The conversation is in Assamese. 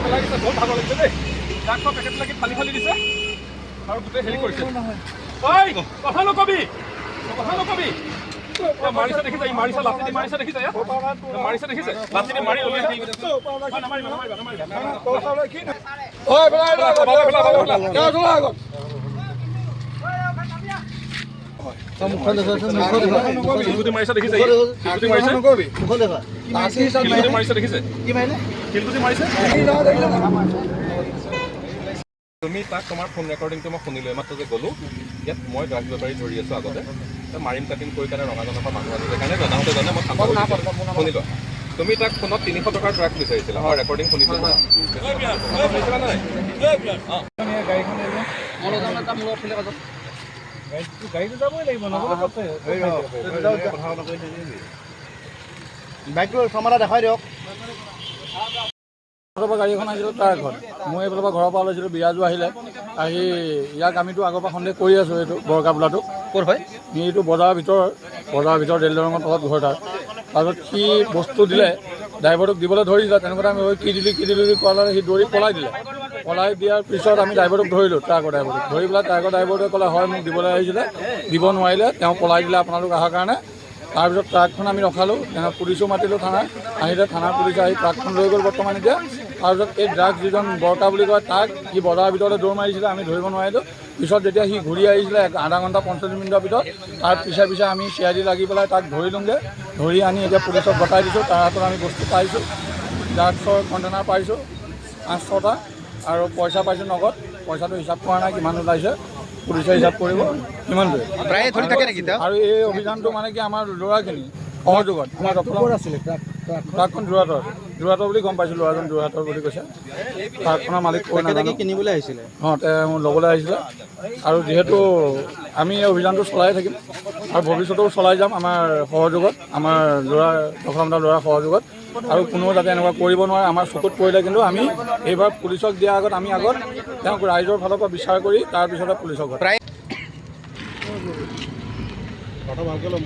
পেলাই দিছে বহুত ভাগৰ লাগিছে দেই ড্ৰাগছৰ পেকেট লাগি ফালি ফালি দিছে আৰু গোটেই হেৰি কৰিছে ঐ কথা নকবি মাৰিছে দেখিছে ই মাৰিছে লাঠি দি মাৰিছে দেখিছে মাৰিছে দেখিছে লাঠি দি মাৰি উলিয়াই মাৰিছে দেখিছে তুমি তাক তোমাৰ ফোন ৰেকৰ্ডিংটো মই শুনিলোঁ মাত্ৰ যে গ'লোঁ ইয়াত মই ড্ৰাগছ বেপাৰী ধৰি আছোঁ আগতে মাৰিম কাটিম কৰি কাৰণে ৰঙাজনৰ পৰা মানুহ আনিলে কাৰণে জনাওঁতে জানে মই শুনি লোৱা তুমি তাক ফোনত 300 টকাৰ ড্ৰাগছ বিচাৰিছিলা হয় ৰেকৰ্ডিং শুনিছোঁ গাড়ীটো যাবই লাগিব বাইকটো চমালা দেখাই দিয়ক গাড়ী এখন আহিছিলোঁ তাৰ ঘৰত মই এইফালৰ পৰা ঘৰৰ পৰা ওলাইছিলোঁ বিৰাজো আহিলে আহি ইয়াক আমিতো আগৰ পৰা সন্দেহ কৰি আছোঁ এইটো বৰকা বোলাটো ক'ত হয় এইটো বজাৰৰ ভিতৰত ৰেল দলঙৰ তলত ঘৰ তাৰপিছত সি বস্তু দিলে ড্ৰাইভাৰটোক দিবলৈ ধৰি দিলে তেনেকুৱাতে আমি কি দিলি কোৱালে সি দৌৰি পলাই দিয়াৰ পিছত আমি ড্ৰাইভাৰটোক ধৰিলোঁ ট্ৰাকৰ ড্ৰাইভাৰটোক ধৰি পেলাই ট্ৰাকৰ ড্ৰাইভাৰটোৱে ক'লে হয় মোক দিবলৈ আহিছিলে দিব নোৱাৰিলে তেওঁ পলাই দিলে আপোনালোক অহাৰ কাৰণে তাৰপিছত ট্ৰাকখন আমি ৰখালোঁ পুলিচো মাতিলোঁ থানাত আহিলে থানাৰ পুলিচে আহি ট্ৰাকখন লৈ গ'ল বৰ্তমান এতিয়া তাৰপিছত এই ড্ৰাগছ যিজন বৰকা বুলি কয় তাক সি বজাৰৰ ভিতৰতে দৌৰ মাৰিছিলে আমি ধৰিব নোৱাৰিলোঁ পিছত যেতিয়া সি ঘূৰি আহিছিলে আধা ঘণ্টা 45 মিনিটৰ ভিতৰত তাৰ পিছে আমি CID লাগি পেলাই তাক ধৰিলোঁগৈ ধৰি আনি এতিয়া পুলিচক গতাই দিছোঁ তাৰ হাতত আমি বস্তু পাইছোঁ ড্ৰাগছৰ কণ্টেইনাৰ পাইছোঁ 5-6টা আৰু পইচা পাইছোঁ নগদ পইচাটো হিচাপ কৰা নাই কিমান ওলাইছে পুলিচে হিচাপ কৰিব কিমানটোৱে প্ৰায় ধৰি থাকে নেকি আৰু এই অভিযানটো মানে কি আমাৰ ল'ৰাখিনি সহযোগত আমাৰ দফতৰত আছিলে ট্ৰাকখন যোৰহাটৰ বুলি গম পাইছোঁ ল'ৰাজন যোৰহাটৰ বুলি কৈছে ট্ৰাকখনৰ মালিক কিনিবলৈ আহিছিলে তেওঁ ল'বলৈ আহিছিলে আৰু যিহেতু আমি এই অভিযানটো চলাই থাকিম আৰু ভৱিষ্যতেও চলাই যাম আমাৰ সহযোগত আমাৰ দফতৰৰ ল'ৰাৰ সহযোগত আৰু কোনেও যাতে এনেকুৱা কৰিব নোৱাৰে আমাৰ চকুত পৰিলে কিন্তু আমি এইবাৰ পুলিচক দিয়াৰ আগত আমি তেওঁক ৰাইজৰ ফালৰ পৰা বিচাৰ কৰি তাৰপিছতে পুলিচক প্ৰায় কথা ভালকৈ ল'ম